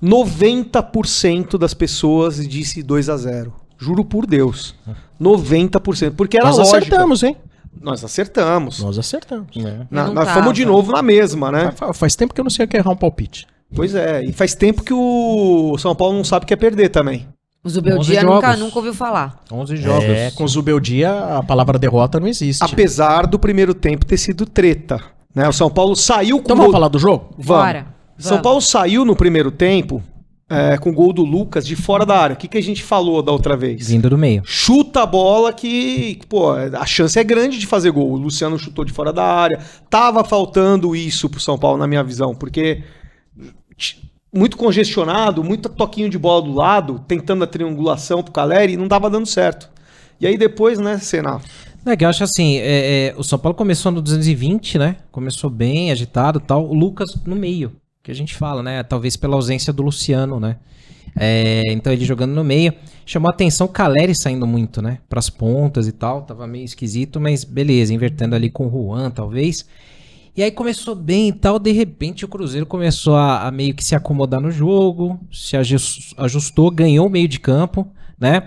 90% das pessoas disse 2-0. Juro por Deus. 90%. Porque era lógico. Nós acertamos, hein? Nós acertamos. Nós acertamos. Nós fomos de novo na mesma, né? Faz tempo que eu não sei o que é errar um palpite. Pois é. E faz tempo que o São Paulo não sabe o que é perder também. O Zubeldia nunca ouviu falar. 11 jogos. Com o Zubeldia a palavra derrota não existe. Apesar do primeiro tempo ter sido treta. Né? O São Paulo saiu com Então vamos falar do jogo? Vamos. São Paulo saiu no primeiro tempo com o gol do Lucas de fora da área. O que a gente falou da outra vez? Vindo do meio. Chuta a bola que, pô, a chance é grande de fazer gol. O Luciano chutou de fora da área. Tava faltando isso pro São Paulo, na minha visão, porque muito congestionado, muito toquinho de bola do lado, tentando a triangulação pro Caleri, e não tava dando certo. E aí depois, né, Senna? Eu acho assim, o São Paulo começou no 220, né? Começou bem, agitado e tal. O Lucas no meio, que a gente fala, né? Talvez pela ausência do Luciano, né? Então ele jogando no meio. Chamou a atenção o Caleri saindo muito, né? Pras pontas e tal. Tava meio esquisito, mas beleza. Invertendo ali com o Juan, talvez. E aí começou bem e tal. De repente o Cruzeiro começou a meio que se acomodar no jogo. Se ajustou, ganhou o meio de campo, né?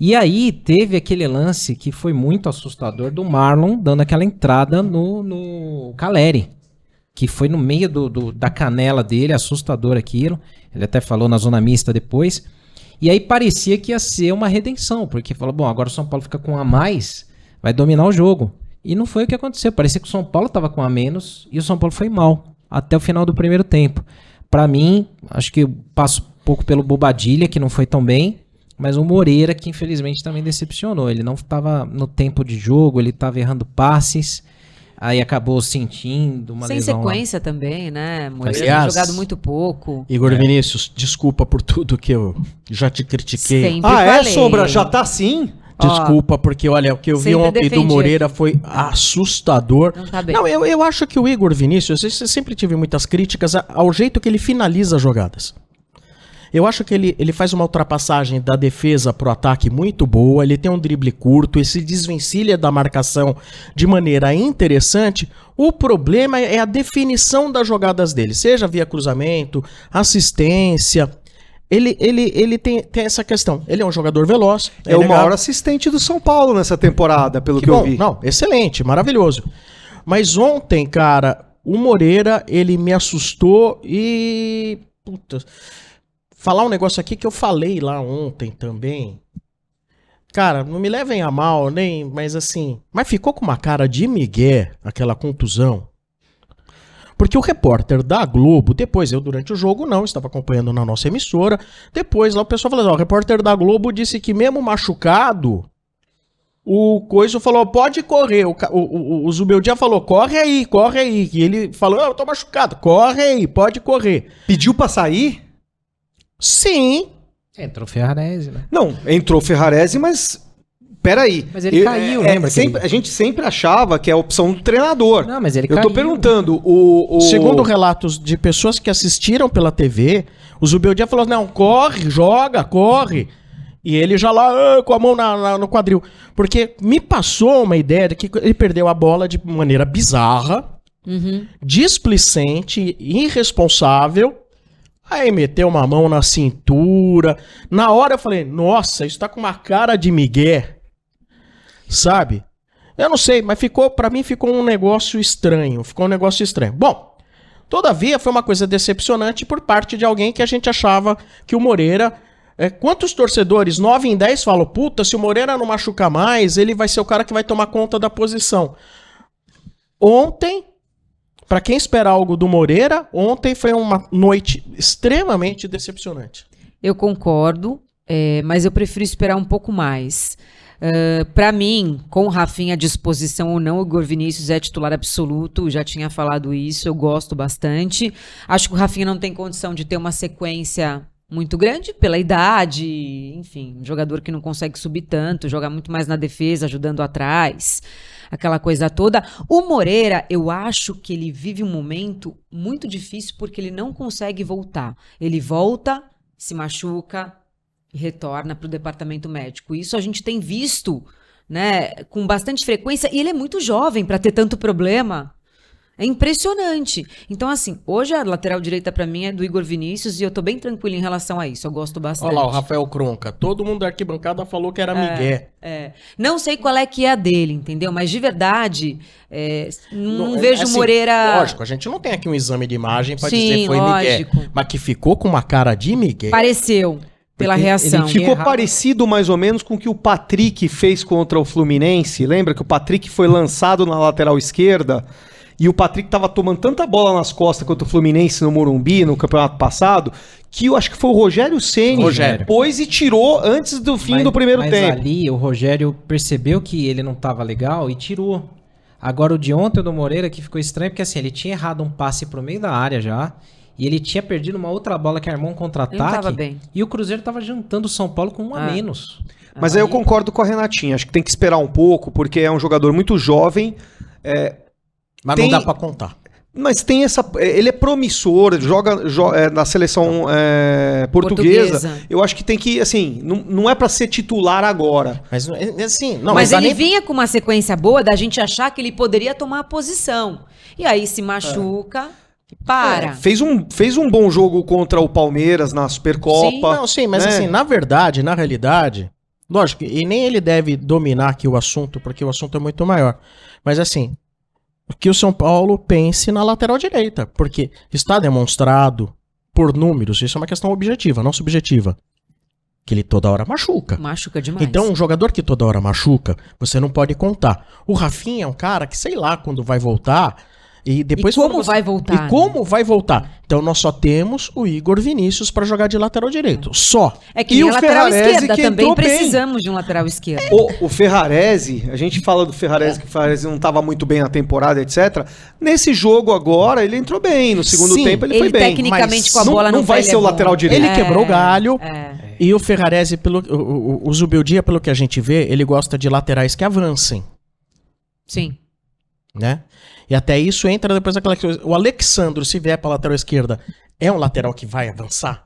E aí teve aquele lance que foi muito assustador do Marlon dando aquela entrada no Caleri, que foi no meio da canela dele, assustador aquilo. Ele até falou na zona mista depois. E aí parecia que ia ser uma redenção, porque falou, bom, agora o São Paulo fica com um a mais, vai dominar o jogo. E não foi o que aconteceu, parecia que o São Paulo estava com um a menos e o São Paulo foi mal, até o final do primeiro tempo. Para mim, acho que eu passo um pouco pelo Bobadilha, que não foi tão bem, mas o Moreira, que infelizmente também decepcionou. Ele não estava no tempo de jogo, ele estava errando passes, aí acabou sentindo uma lesão. Sem sequência também, né? Moreira Aliás, tem jogado muito pouco. Igor Vinícius, desculpa por tudo que eu já te critiquei. Sempre falei. Sombra? Já tá assim? Desculpa, porque olha, o que eu vi ontem do Moreira foi assustador. Não tá bem. Não, eu acho que o Igor Vinícius, eu sempre tive muitas críticas ao jeito que ele finaliza as jogadas. Eu acho que ele faz uma ultrapassagem da defesa pro ataque muito boa, ele tem um drible curto, ele se desvencilha da marcação de maneira interessante. O problema é a definição das jogadas dele, seja via cruzamento, assistência. Ele tem essa questão. Ele é um jogador veloz. É o maior assistente do São Paulo nessa temporada, pelo que eu vi. Não, excelente, maravilhoso. Mas ontem, cara, o Moreira, ele me assustou e... Puta... Falar um negócio aqui que eu falei lá ontem também. Cara, não me levem a mal, mas assim... Mas ficou com uma cara de migué, aquela contusão. Porque o repórter da Globo, depois eu durante o jogo não, estava acompanhando na nossa emissora, depois lá o pessoal falou, o repórter da Globo disse que mesmo machucado, o Coiso falou, pode correr, o Zubeldia falou, corre aí, e ele falou, eu tô machucado, corre aí, pode correr. Pediu pra sair? Sim. Entrou Ferrarese, né? Não, entrou Ferrarese, mas... Peraí. Mas ele caiu, lembra? A gente sempre achava que é a opção do treinador. Não, mas ele caiu. Eu tô perguntando, Segundo relatos de pessoas que assistiram pela TV, o Zubeldia falou, não, corre, joga, corre. E ele já lá, com a mão no quadril. Porque me passou uma ideia de que ele perdeu a bola de maneira bizarra, displicente, irresponsável. Aí meteu uma mão na cintura. Na hora eu falei, nossa, isso tá com uma cara de migué. Sabe? Eu não sei, mas pra mim ficou um negócio estranho. Bom, todavia foi uma coisa decepcionante por parte de alguém que a gente achava que o Moreira... quantos torcedores, 9 em 10, falam, puta, se o Moreira não machucar mais, ele vai ser o cara que vai tomar conta da posição. Ontem... Pra quem espera algo do Moreira, ontem foi uma noite extremamente decepcionante. Eu concordo, mas eu prefiro esperar um pouco mais. Pra mim, com o Rafinha à disposição ou não, o Igor Vinícius é titular absoluto, já tinha falado isso, eu gosto bastante. Acho que o Rafinha não tem condição de ter uma sequência muito grande pela idade, enfim, um jogador que não consegue subir tanto, joga muito mais na defesa, ajudando atrás, aquela coisa toda. O Moreira, eu acho que ele vive um momento muito difícil porque ele não consegue voltar. Ele volta, se machuca e retorna para o departamento médico. Isso a gente tem visto, né, com bastante frequência, e ele é muito jovem para ter tanto problema. É impressionante. Então, assim, hoje a lateral direita pra mim é do Igor Vinícius e eu tô bem tranquilo em relação a isso. Eu gosto bastante. Olha lá, o Rafael Cronca. Todo mundo da arquibancada falou que era Miguel. Não sei qual é que é a dele, entendeu? Mas de verdade, não vejo assim, Moreira... Lógico, a gente não tem aqui um exame de imagem pra Sim, dizer foi lógico. Miguel. Mas que ficou com uma cara de Miguel. Pareceu, pela Porque reação. ele ficou parecido mais ou menos com o que o Patrick fez contra o Fluminense. Lembra que o Patrick foi lançado na lateral esquerda e o Patrick tava tomando tanta bola nas costas contra o Fluminense no Morumbi, no campeonato passado, que eu acho que foi o Rogério Ceni que pôs e tirou antes do fim do primeiro tempo. Mas ali o Rogério percebeu que ele não tava legal e tirou. Agora o de ontem, o do Moreira, que ficou estranho, porque assim, ele tinha errado um passe pro meio da área já, e ele tinha perdido uma outra bola que armou um Ele não contra-ataque, tava bem. e o Cruzeiro tava jantando o São Paulo com um a menos. Mas aí eu concordo com a Renatinha, acho que tem que esperar um pouco, porque é um jogador muito jovem, Mas tem- não dá pra contar. mas tem essa. Ele é promissor, joga na seleção portuguesa. Portuguesa. Eu acho que tem que, assim, não é pra ser titular agora. Mas assim, não, Mas dá ele nem- vinha com uma sequência boa da gente achar que ele poderia tomar a posição. E aí se machuca, para. Fez um bom jogo contra o Palmeiras na Supercopa. Não, sim, mas né? assim, na verdade, na realidade, lógico, e nem ele deve dominar aqui o assunto, porque o assunto é muito maior. Mas assim, que o São Paulo pense na lateral direita, porque está demonstrado por números, isso é uma questão objetiva, não subjetiva, que ele toda hora machuca. Machuca demais. Então, um jogador que toda hora machuca, você não pode contar. O Rafinha é um cara que, sei lá, quando vai voltar, e depois... E como quando vai voltar, E como vai voltar? Então, nós só temos o Igor Vinícius pra jogar de lateral direito. Só. É que E nem o a lateral Ferrarese esquerda, que também entrou bem. precisamos de um lateral esquerdo. O Ferrarese, a gente fala do Ferrarese, que o Ferrarese não estava muito bem na temporada, etc. Nesse jogo agora, ele entrou bem. No segundo Sim, tempo, ele ele foi bem. tecnicamente Mas com a bola não no vai pé, ser o ele é lateral bom. direito. Ele quebrou o galho. É. E o Ferrarese, o Zubeldia, pelo que a gente vê, ele gosta de laterais que avancem, Sim. né? E até isso entra depois daquela coisa. O Alexandro, se vier pra lateral esquerda, é um lateral que vai avançar?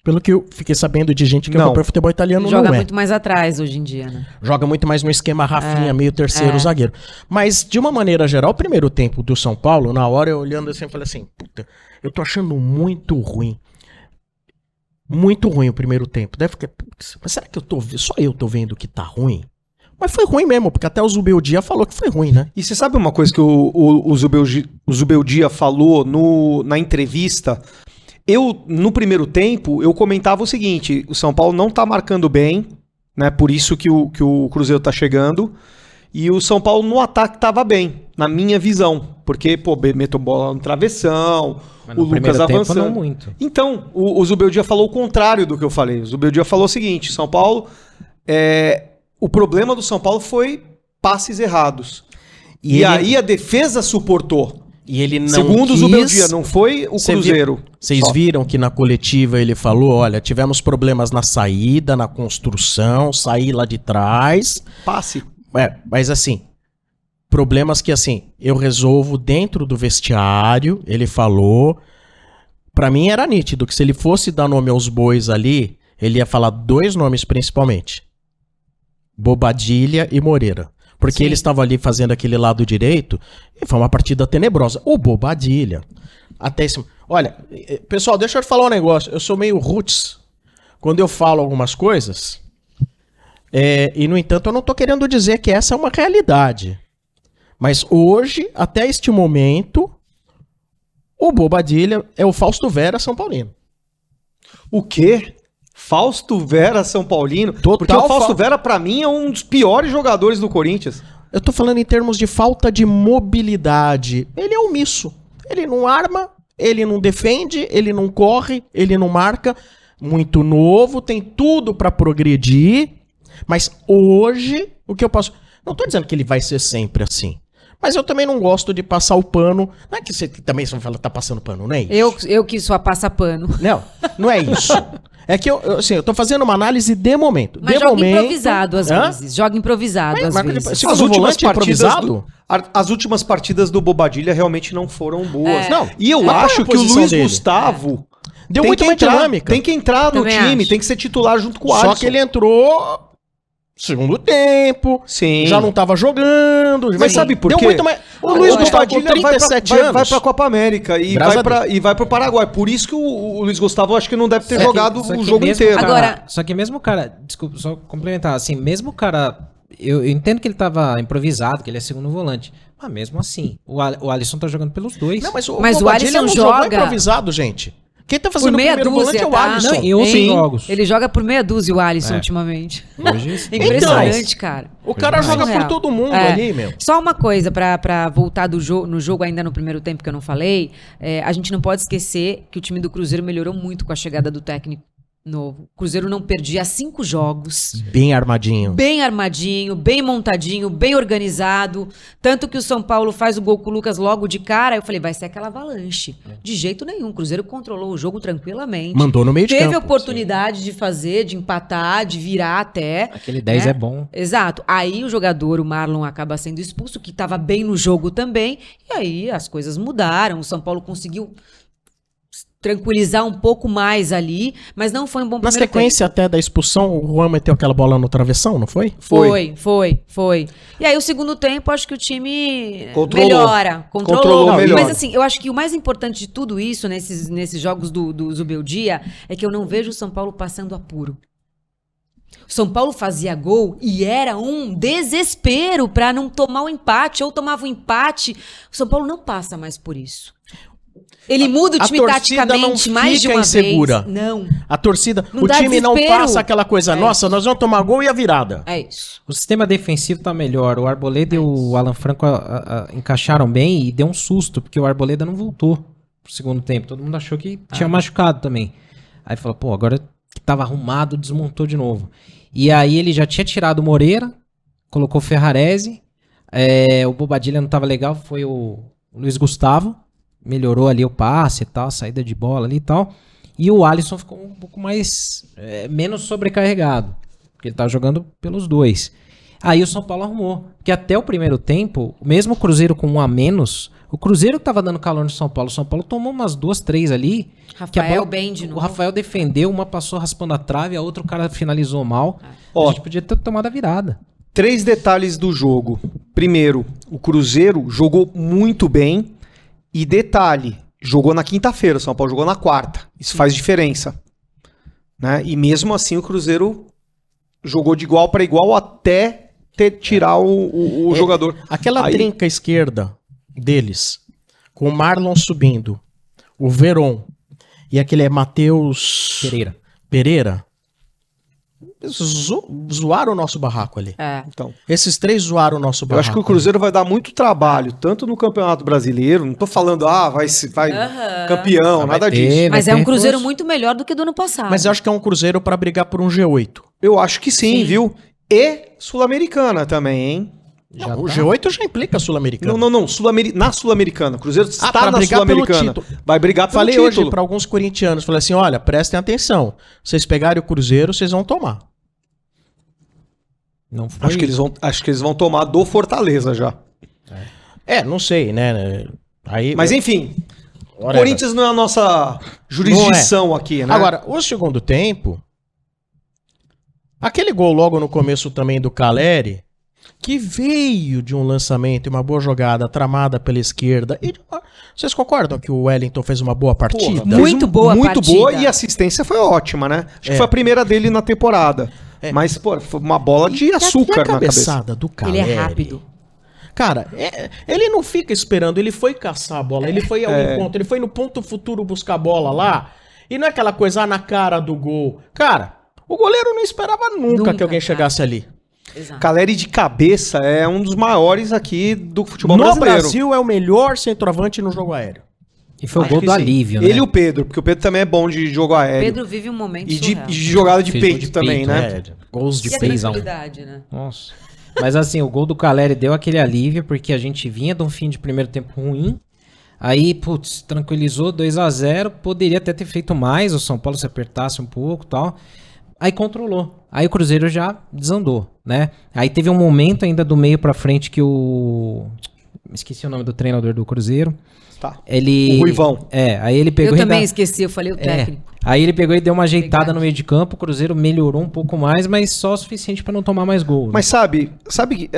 Pelo que eu fiquei sabendo de gente que Não. acompanha o futebol italiano, Joga não é. muito mais atrás hoje em dia, né? Joga muito mais no esquema Rafinha, meio terceiro zagueiro. Mas, de uma maneira geral, o primeiro tempo do São Paulo, na hora eu olhando assim, eu falei assim, puta, eu tô achando muito ruim. Muito ruim o primeiro tempo. Deve ficar, putz, mas será que só eu tô vendo que tá ruim? Mas foi ruim mesmo, porque até o Zubeldia falou que foi ruim, né? E você sabe uma coisa que o Zubeldia falou na entrevista? No primeiro tempo, eu comentava o seguinte, o São Paulo não tá marcando bem, né? Por isso que o Cruzeiro tá chegando. E o São Paulo no ataque tava bem, na minha visão. Porque, pô, meteu bola no travessão, Mas o no Lucas primeiro tempo, avançando. não muito. Então, o Zubeldia falou o contrário do que eu falei. O Zubeldia falou o seguinte, São Paulo... O problema do São Paulo foi passes errados. E ele- aí a defesa suportou. E ele não Segundo o quis... Zubeldia, não foi o Cê Cruzeiro. Vocês só. viram que na coletiva ele falou, olha, tivemos problemas na saída, na construção, saí lá de trás. Passe. Mas assim, problemas que assim, eu resolvo dentro do vestiário, ele falou. Pra mim era nítido que se ele fosse dar nome aos bois ali, ele ia falar dois nomes principalmente. Bobadilha e Moreira. Porque Sim. ele estava ali fazendo aquele lado direito e foi uma partida tenebrosa. O Bobadilha. Até esse... Olha, pessoal, deixa eu te falar um negócio. Eu sou meio roots quando eu falo algumas coisas. E, no entanto, eu não tô querendo dizer que essa é uma realidade. Mas hoje, até este momento, o Bobadilha é o Fausto Vera São Paulino. O quê? Fausto Vera São Paulino? Total Porque o Fausto fa- Vera, pra mim, é um dos piores jogadores do Corinthians. Eu tô falando em termos de falta de mobilidade. Ele é omisso. Ele não arma, ele não defende, ele não corre, ele não marca. Muito novo, tem tudo pra progredir. Mas hoje, o que eu posso... Não tô dizendo que ele vai ser sempre assim. Mas eu também não gosto de passar o pano. Não é que você também só fala tá passando pano, não é isso? Eu que só passa pano. Não é isso. É que eu tô fazendo uma análise de momento. Mas de joga momento, improvisado às Hã? vezes. Joga improvisado às Mas vezes. se fosse volante improvisado... As últimas partidas do Bobadilha realmente não foram boas. Não, E eu mas qual é a acho que o posição Luiz dele? Gustavo Deu tem muito que mais entrar, dinâmica. tem que entrar no Também time, acho. tem que ser titular junto com o Só Alisson. que ele entrou Segundo tempo, Sim. já não tava jogando. Mas sabe por deu quê? muito mais... O Luiz Gustavo com 37 anos. Vai pra Copa América e vai pro Paraguai. Por isso que o Luiz Gustavo, eu acho que não deve ter jogado o jogo inteiro. Agora- Só que mesmo o cara, desculpa, só complementar, assim, mesmo o cara, eu entendo que ele tava improvisado, que ele é segundo volante, mas mesmo assim, o Alisson tá jogando pelos dois. Não, mas o Alisson Bobadilha não joga jogou improvisado, gente. Quem tá por fazendo o meia primeiro volante dúzia, é o tá? Alisson. Não, em outros Sim. jogos. Ele joga por meia dúzia o Alisson ultimamente. Hoje, Impressionante, cara. O cara joga por Surreal. todo mundo É. ali, meu. Só uma coisa, pra voltar no jogo ainda no primeiro tempo que eu não falei, a gente não pode esquecer que o time do Cruzeiro melhorou muito com a chegada do técnico novo. O Cruzeiro não perdia 5 jogos. Bem armadinho. Bem armadinho, bem montadinho, bem organizado. Tanto que o São Paulo faz o gol com o Lucas logo de cara. Eu falei, vai ser aquela avalanche. De jeito nenhum. O Cruzeiro controlou o jogo tranquilamente. Mandou no meio de Teve campo. oportunidade de fazer, de empatar, de virar até. aquele 10 né? é bom. Exato. Aí o jogador, o Marlon, acaba sendo expulso, que estava bem no jogo também. E aí as coisas mudaram. O São Paulo conseguiu tranquilizar um pouco mais ali, mas não foi um bom Na primeiro sequência até da expulsão, o Juan meteu aquela bola no travessão, não foi? Foi. E aí o segundo tempo, acho que o time Controlou. melhora. Controlou melhor. Mas assim, eu acho que o mais importante de tudo isso, nesses jogos do Zubeldia, é que eu não vejo o São Paulo passando apuro. O São Paulo fazia gol e era um desespero para não tomar o empate, ou tomava o empate. O São Paulo não passa mais por isso. Ele muda o a time torcida taticamente não mais de fica uma insegura. vez. Não. A torcida, Não o dá time não desespero. passa aquela coisa, nossa, nós vamos tomar gol e a virada. É isso. O sistema defensivo tá melhor. O Arboleda e o Alan Franco encaixaram bem e deu um susto, porque o Arboleda não voltou pro segundo tempo. Todo mundo achou que tinha machucado também. Aí falou, pô, agora que tava arrumado, desmontou de novo. E aí ele já tinha tirado o Moreira, colocou o Ferrarese, o Bobadilha não tava legal, foi o Luiz Gustavo, melhorou ali o passe e tal, a saída de bola ali e tal. E o Alisson ficou um pouco mais, menos sobrecarregado, porque ele tava jogando pelos dois. Aí o São Paulo arrumou, porque até o primeiro tempo, mesmo o Cruzeiro com 1 a menos, o Cruzeiro que tava dando calor no São Paulo, o São Paulo tomou umas 2, 3 ali. que a Rafael bola- bem de O novo. Rafael defendeu, uma passou raspando a trave, a outra o cara finalizou mal. Ó. A gente podia ter tomado a virada. 3 detalhes do jogo. Primeiro, o Cruzeiro jogou muito bem. E detalhe, jogou na quinta-feira, o São Paulo jogou na quarta. Isso faz diferença. Né? E mesmo assim o Cruzeiro jogou de igual para igual até tirar o jogador. Aquela Aí- trinca esquerda deles, com o Marlon subindo, o Veron e aquele Matheus Pereira, zoaram o nosso barraco ali. É. Então, Esses 3 zoaram o nosso eu barraco. acho que o Cruzeiro vai dar muito trabalho, tanto no Campeonato Brasileiro, não tô falando, vai campeão, Vai nada ter, disso. Mas vai é um ter Cruzeiro reforço. muito melhor do que do ano passado. Mas eu acho que é um Cruzeiro pra brigar por um G8. Eu acho que sim, Sim. viu? E Sul-Americana também, hein? Não, o G8 já implica Sul-Americano. Não. Na Sul-Americana. O Cruzeiro está pra na brigar pelo Sul-Americana. título. Vai brigar pelo Falei título. hoje pra alguns corintianos, falei assim, olha, prestem atenção. Vocês pegarem o Cruzeiro, vocês vão tomar. Não foi. Acho que eles vão tomar do Fortaleza já. Não sei, né? Aí, Mas enfim, whatever. Corinthians não é a nossa jurisdição aqui, né? Agora, o segundo tempo, aquele gol logo no começo também do Caleri, que veio de um lançamento e uma boa jogada tramada pela esquerda. Vocês concordam que o Wellington fez uma boa partida? Porra, Muito boa muito partida. boa e a assistência foi ótima, né? Acho que foi a primeira dele na temporada. Mas, pô, foi uma bola de açúcar e a na cabeça. cabeçada do Caleri? Ele é rápido. Cara, ele não fica esperando, ele foi caçar a bola, ele foi ao encontro, ele foi no ponto futuro buscar a bola lá, e não é aquela coisa na cara do gol. Cara, o goleiro não esperava nunca que alguém cara. chegasse ali. Exato. Caleri de cabeça é um dos maiores aqui do futebol No brasileiro. Brasil é o melhor centroavante no jogo aéreo. E foi o Acho gol que do sim. alívio, né? Ele e o Pedro, porque o Pedro também é bom de jogo aéreo. Pedro vive um momento E surreal. de jogada de Fez gol peito de também, peito, né? Gols de E a peso. tranquilidade, né? Nossa. Mas assim, o gol do Caleri deu aquele alívio, porque a gente vinha de um fim de primeiro tempo ruim. Aí, putz, tranquilizou 2-0. Poderia até ter feito mais, o São Paulo se apertasse um pouco e tal. Aí controlou. Aí o Cruzeiro já desandou, né? Aí teve um momento ainda do meio pra frente que o... Esqueci o nome do treinador do Cruzeiro. Tá. Ele... O Ruivão. Aí ele pegou Eu e também ainda... esqueci, eu falei o técnico. Aí ele pegou e deu uma ajeitada Legal. no meio de campo, o Cruzeiro melhorou um pouco mais, mas só o suficiente pra não tomar mais gol. Né? Mas sabe